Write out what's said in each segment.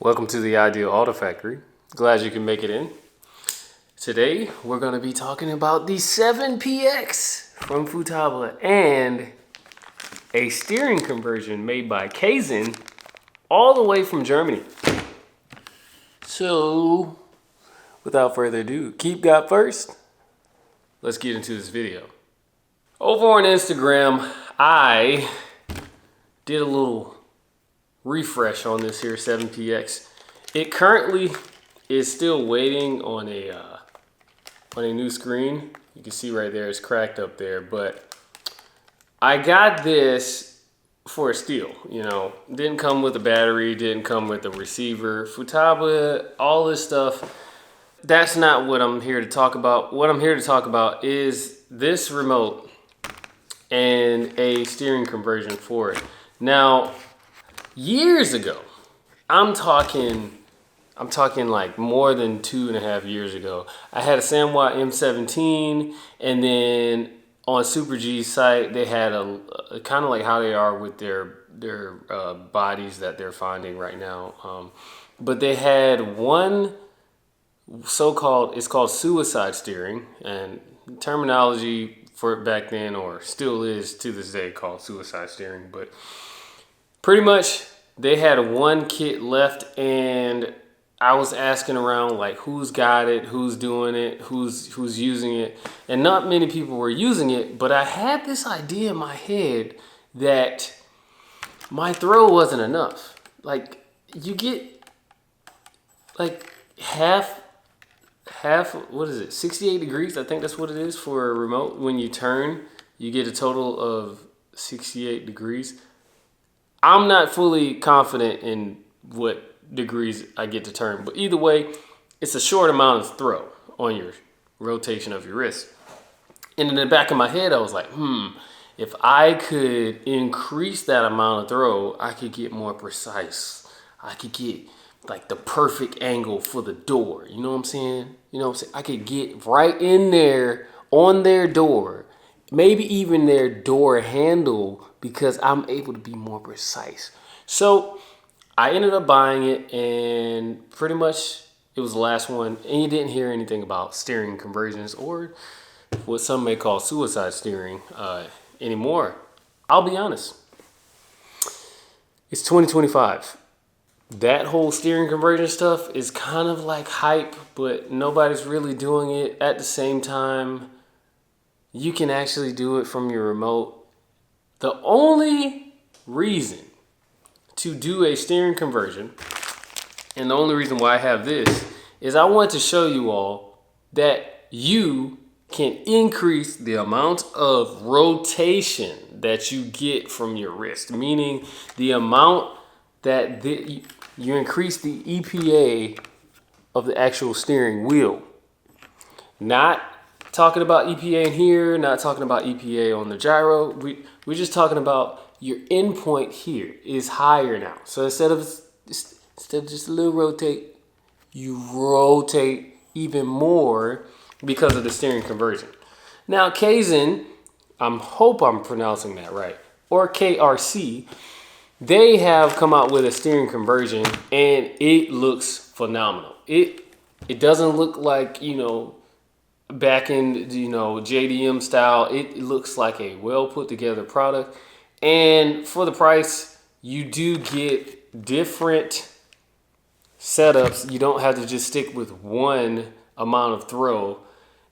Welcome to the Ideal Auto Factory. Glad you can make it in. Today we're going to be talking about the 7PX from Futaba and a steering conversion made by Kaizen all the way from Germany. So without further ado, keep God first. Let's get into this video. Over on Instagram, I did a little refresh on this here 7PX. It currently is still waiting on a new screen. You can see right there, it's cracked up there, but I got this for a steal. You know, didn't come with a battery, didn't come with a receiver. Futaba, all this stuff, that's not what I'm here to talk about. What I'm here to talk about is this remote and a steering conversion for it. Now, years ago, I'm talking like more than 2.5 years ago, I had a Samwa M17, and then on Super G's site, they had a kind of like how they are with their bodies that they're finding right now. But they had one so-called, it's called suicide steering, and terminology for it back then, or still is to this day, called suicide steering. But pretty much they had one kit left, and I was asking around like who's got it, who's doing it, who's using it, and not many people were using it. But I had this idea in my head that my throw wasn't enough. Like, you get like half, what is it, 68 degrees? I think that's what it is for a remote. When you turn, you get a total of 68 degrees. I'm not fully confident in what degrees I get to turn, but either way, it's a short amount of throw on your rotation of your wrist. And in the back of my head, I was like, if I could increase that amount of throw, I could get more precise. I could get like the perfect angle for the door. You know what I'm saying? You know what I'm saying? I could get right in there on their door, maybe even their door handle, because I'm able to be more precise. So I ended up buying it, and pretty much it was the last one. And you didn't hear anything about steering conversions or what some may call suicide steering anymore. I'll be honest. It's 2025. That whole steering conversion stuff is kind of like hype, but nobody's really doing it. At the same time, you can actually do it from your remote. The only reason to do a steering conversion, and the only reason why I have this, is I want to show you all that you can increase the amount of rotation that you get from your wrist, meaning the amount that you increase the EPA of the actual steering wheel. Not talking about EPA in here, not talking about EPA on the gyro. We're just talking about your endpoint here is higher now. So instead of just a little rotate, you rotate even more because of the steering conversion. Now Kaizen, I hope I'm pronouncing that right, or KRC, they have come out with a steering conversion, and it looks phenomenal. It doesn't look like, you know, back in, you know, JDM style. It looks like a well put together product. And for the price, you do get different setups. You don't have to just stick with one amount of throw.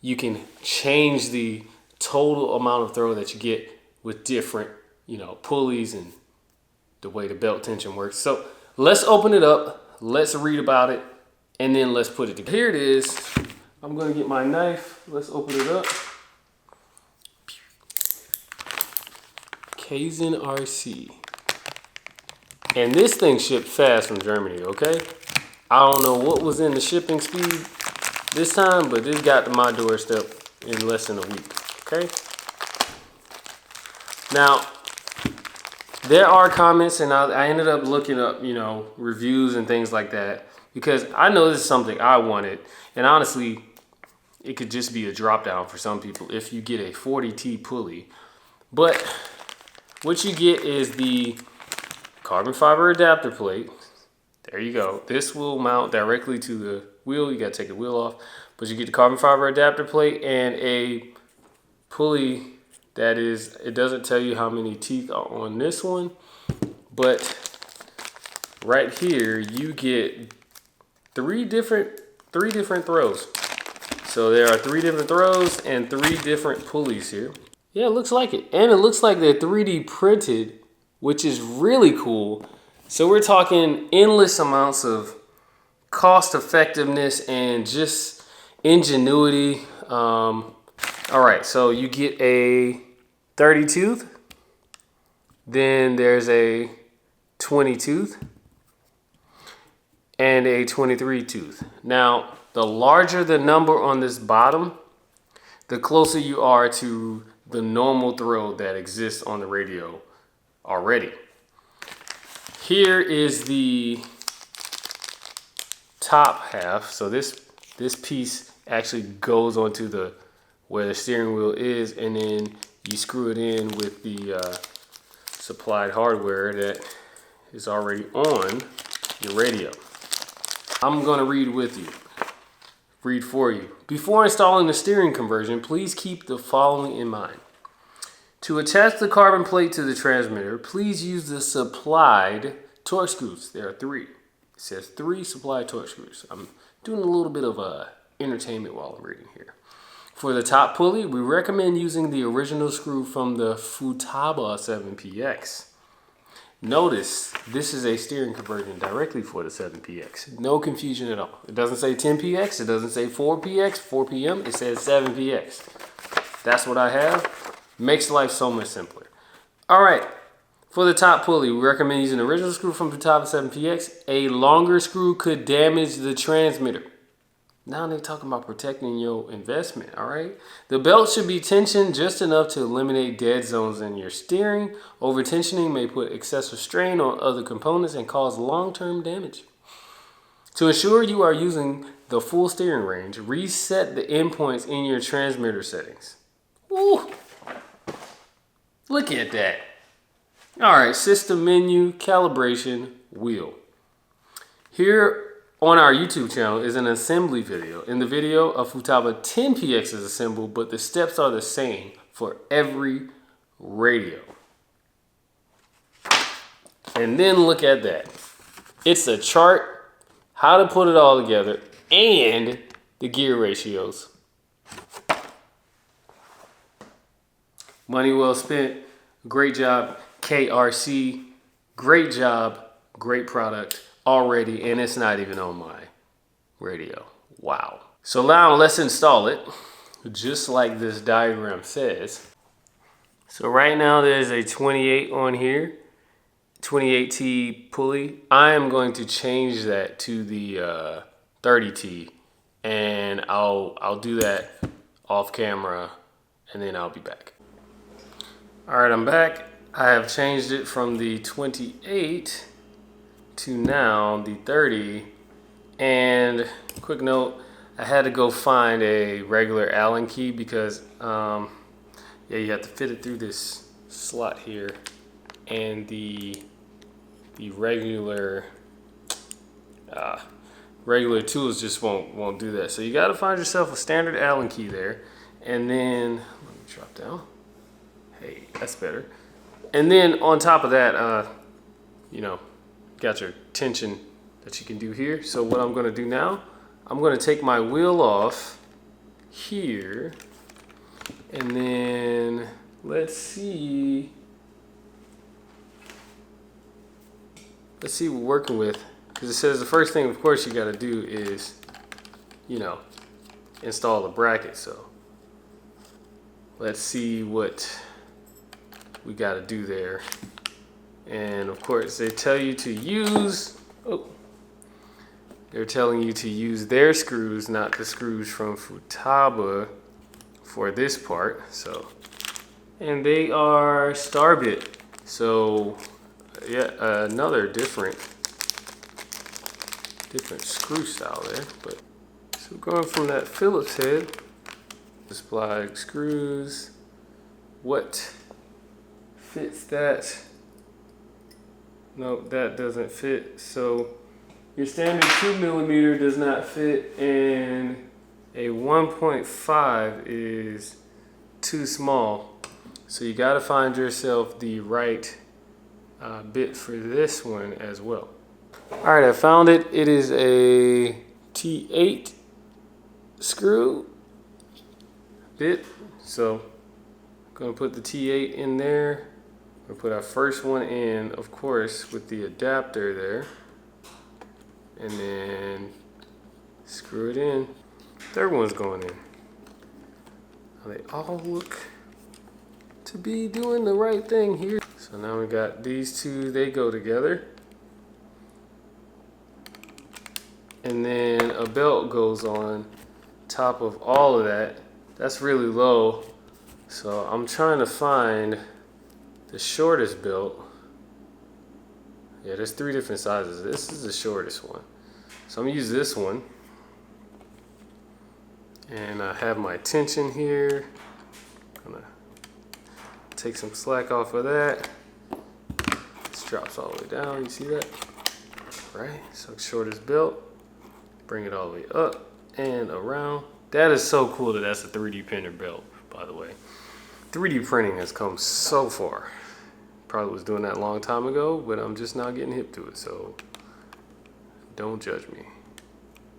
You can change the total amount of throw that you get with different, you know, pulleys and the way the belt tension works. So let's open it up. Let's read about it, and then let's put it together. Here it is. I'm going to get my knife. Let's open it up. Kaizen RC. And this thing shipped fast from Germany, okay? I don't know what was in the shipping speed this time, but this got to my doorstep in less than a week, okay? Now, there are comments, and I ended up looking up, you know, reviews and things like that, because I know this is something I wanted, and honestly, it could just be a drop down for some people if you get a 40T pulley. But what you get is the carbon fiber adapter plate There you go. This will mount directly to the wheel. You gotta take the wheel off, but you get the carbon fiber adapter plate and a pulley that is, it doesn't tell you how many teeth are on this one, but right here you get three different throws. So there are 3 different throws and 3 different pulleys here. Yeah, it looks like it. And it looks like they're 3D printed, which is really cool. So we're talking endless amounts of cost effectiveness and just ingenuity. All right, so you get a 30 tooth, then there's a 20 tooth, and a 23 tooth. Now, the larger the number on this bottom, the closer you are to the normal throw that exists on the radio already. Here is the top half. So this piece actually goes onto the where the steering wheel is, and then you screw it in with the supplied hardware that is already on your radio. I'm gonna read for you. Before installing the steering conversion, please keep the following in mind. To attach the carbon plate to the transmitter, please use the supplied torque screws. There are 3. It says 3 supplied torque screws. I'm doing a little bit of entertainment while I'm reading here. For the top pulley, we recommend using the original screw from the Futaba 7PX. Notice this is a steering conversion directly for the 7PX. No confusion at all. It doesn't say 10PX, it doesn't say 4PX, 4 PM, it says 7PX. That's what I have. Makes life so much simpler. All right, for the top pulley, we recommend using the original screw from Futaba 7PX. A longer screw could damage the transmitter. Now they're talking about protecting your investment, all right? The belt should be tensioned just enough to eliminate dead zones in your steering. Over-tensioning may put excessive strain on other components and cause long-term damage. To ensure you are using the full steering range, reset the endpoints in your transmitter settings. Ooh, look at that. All right, system menu, calibration, wheel. Here on our YouTube channel is an assembly video. In the video, a Futaba 10PX is assembled, but the steps are the same for every radio. And then look at that. It's a chart, how to put it all together, and the gear ratios. Money well spent. Great job, KRC. Great job, great product already, and it's not even on my radio. Wow. So now let's install it, just like this diagram says. So right now there's a 28 on here, 28T pulley. I am going to change that to the 30T, and I'll do that off camera, and then I'll be back. All right, I'm back. I have changed it from the 28 to now the 30, and quick note, I had to go find a regular Allen key because yeah, you have to fit it through this slot here, and the regular tools just won't do that. So you got to find yourself a standard Allen key there, and then let me drop down. Hey, that's better. And then on top of that, you know, got your tension that you can do here. So what I'm gonna do now, I'm gonna take my wheel off here, and then let's see what we're working with. Because it says the first thing, of course, you gotta do is, you know, install the bracket. So let's see what we gotta do there. And of course, they tell you to use, they're telling you to use their screws, not the screws from Futaba for this part. So, and they are star bit. So yeah, another different screw style there. But so going from that Phillips head, supply screws, what fits that? No, that doesn't fit. So Your standard 2mm does not fit, and a 1.5 is too small. So you got to find yourself the right bit for this one as well. All right, I found it. It is a T8 screw bit. So I'm gonna put the T8 in there. We'll put our first one in, of course, with the adapter there. And then screw it in. Third one's going in. Now they all look to be doing the right thing here. So now we got these two, they go together. And then a belt goes on top of all of that. That's really low. So I'm trying to find the shortest belt. Yeah, there's 3 different sizes. This is the shortest one. So I'm gonna use this one. And I have my tension here. Gonna take some slack off of that. This drops all the way down, you see that? Right, so shortest belt. Bring it all the way up and around. That is so cool that that's a 3D printer belt, by the way. 3D printing has come so far. Probably was doing that a long time ago, but I'm just now getting hip to it, so don't judge me.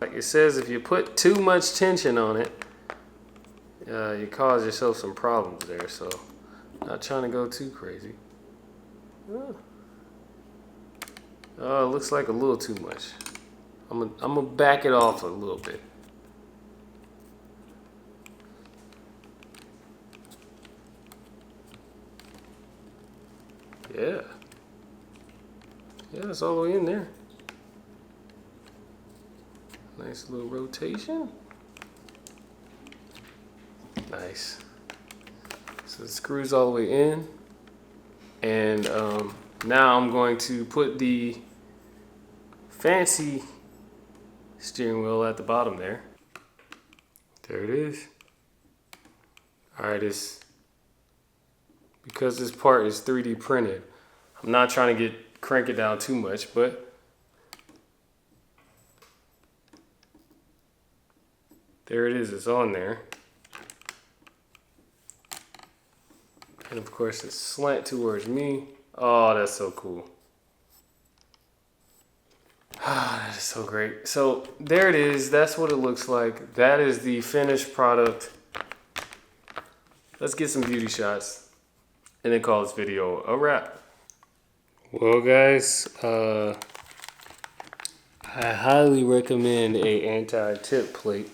Like it says, if you put too much tension on it, you cause yourself some problems there, so not trying to go too crazy. Oh, it looks like a little too much. I'm gonna back it off a little bit. Yeah. Yeah, it's all the way in there. Nice little rotation. Nice. So it screws all the way in. And now I'm going to put the fancy steering wheel at the bottom there. There it is. All right, because this part is 3D printed, I'm not trying to crank it down too much, but there it is, it's on there. And of course it's slant towards me. Oh, that's so cool. Ah, that is so great. So there it is, that's what it looks like. That is the finished product. Let's get some beauty shots and then call this video a wrap. Well guys, I highly recommend a anti-tip plate.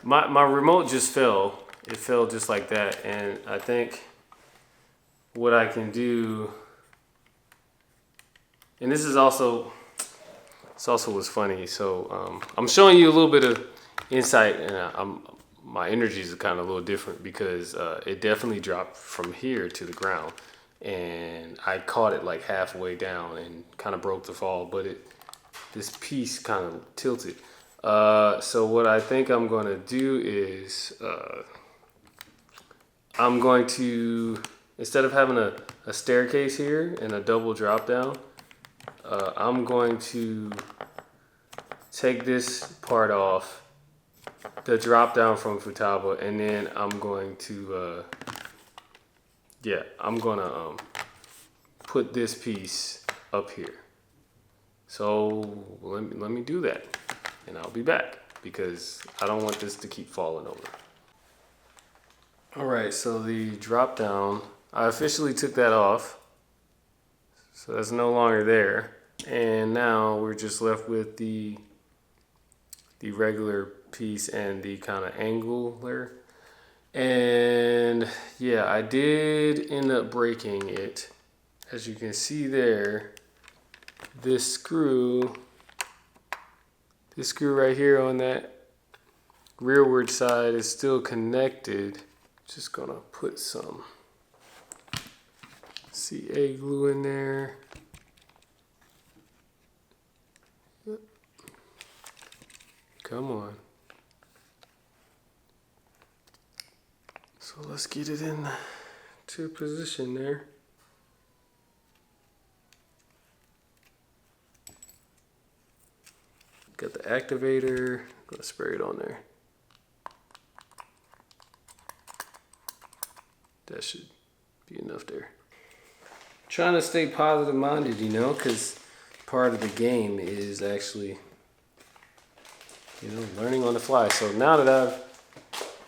My remote just fell. It fell just like that, and I think what I can do, and this also was funny. So I'm showing you a little bit of insight, and my energies are kind of a little different because it definitely dropped from here to the ground, and I caught it like halfway down and kind of broke the fall, but this piece kind of tilted. So what I think I'm going to do is I'm going to, instead of having a staircase here and a double drop down, I'm going to take this part off, the drop down from Futaba, and then I'm going to, put this piece up here. So let me do that, and I'll be back because I don't want this to keep falling over. All right, so the drop down, I officially took that off. So that's no longer there. And now we're just left with the regular piece and the kind of angular. And yeah, I did end up breaking it. As you can see there, this screw right here on that rearward side is still connected. Just gonna put some CA glue in there. Yep. Come on. So let's get it in to position there. Got the activator. I'm gonna spray it on there. That should be enough there. Trying to stay positive minded, you know, because part of the game is actually, you know, learning on the fly. So now that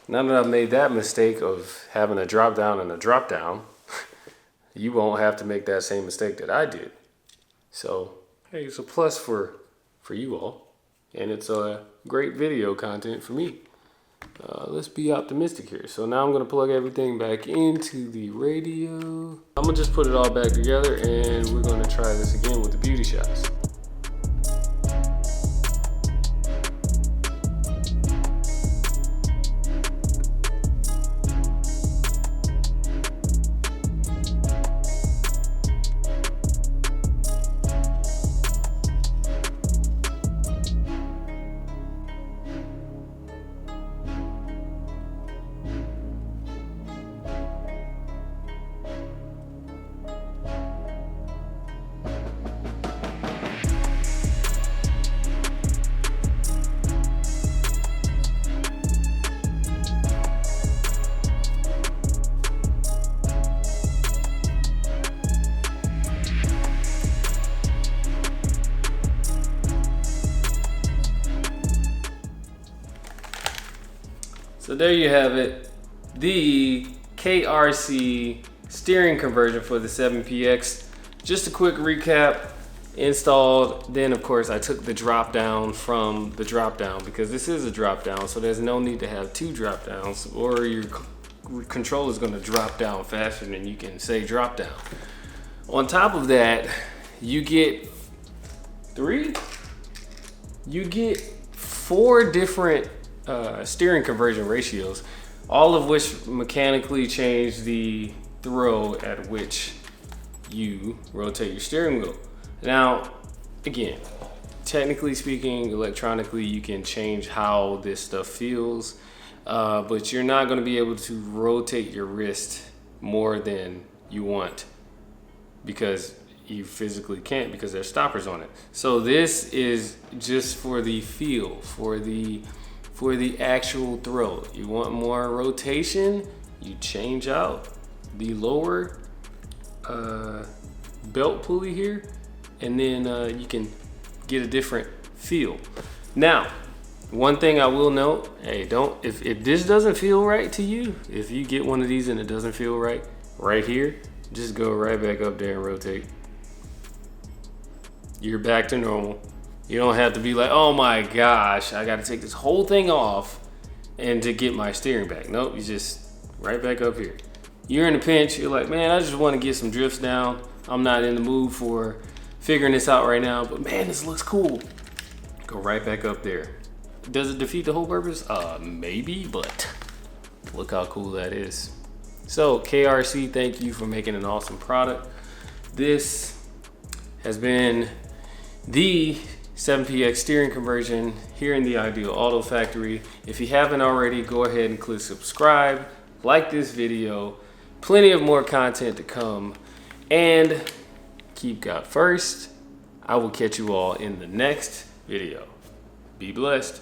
I've made that mistake of having a drop down and a drop down, you won't have to make that same mistake that I did. So hey, it's a plus for you all, and it's a great video content for me. Let's be optimistic here. So now I'm gonna plug everything back into the radio. I'm gonna just put it all back together, and we're gonna try this again with the beauty shots. So there you have it, the KRC steering conversion for the 7PX. Just a quick recap, installed, then of course I took the drop down from the drop down because this is a drop down, so there's no need to have two drop downs or your controller is gonna drop down faster than you can say drop down. On top of that, you get four different steering conversion ratios, all of which mechanically change the throw at which you rotate your steering wheel. Now, again, technically speaking, electronically, you can change how this stuff feels, but you're not going to be able to rotate your wrist more than you want because you physically can't, because there's stoppers on it. So this is just for the feel, for the actual throw. You want more rotation, you change out the lower belt pulley here, and then you can get a different feel. Now, one thing I will note, hey, if this doesn't feel right to you, if you get one of these and it doesn't feel right here, just go right back up there and rotate. You're back to normal. You don't have to be like, oh my gosh, I gotta take this whole thing off and to get my steering back. Nope, you just right back up here. You're in a pinch, you're like, man, I just wanna get some drifts down. I'm not in the mood for figuring this out right now, but man, this looks cool. Go right back up there. Does it defeat the whole purpose? Maybe, but look how cool that is. So KRC, thank you for making an awesome product. This has been the 7PX steering conversion here in the Ideal Auto Factory. If you haven't already, go ahead and click subscribe, like this video, plenty of more content to come, and keep God first. I will catch you all in the next video. Be blessed.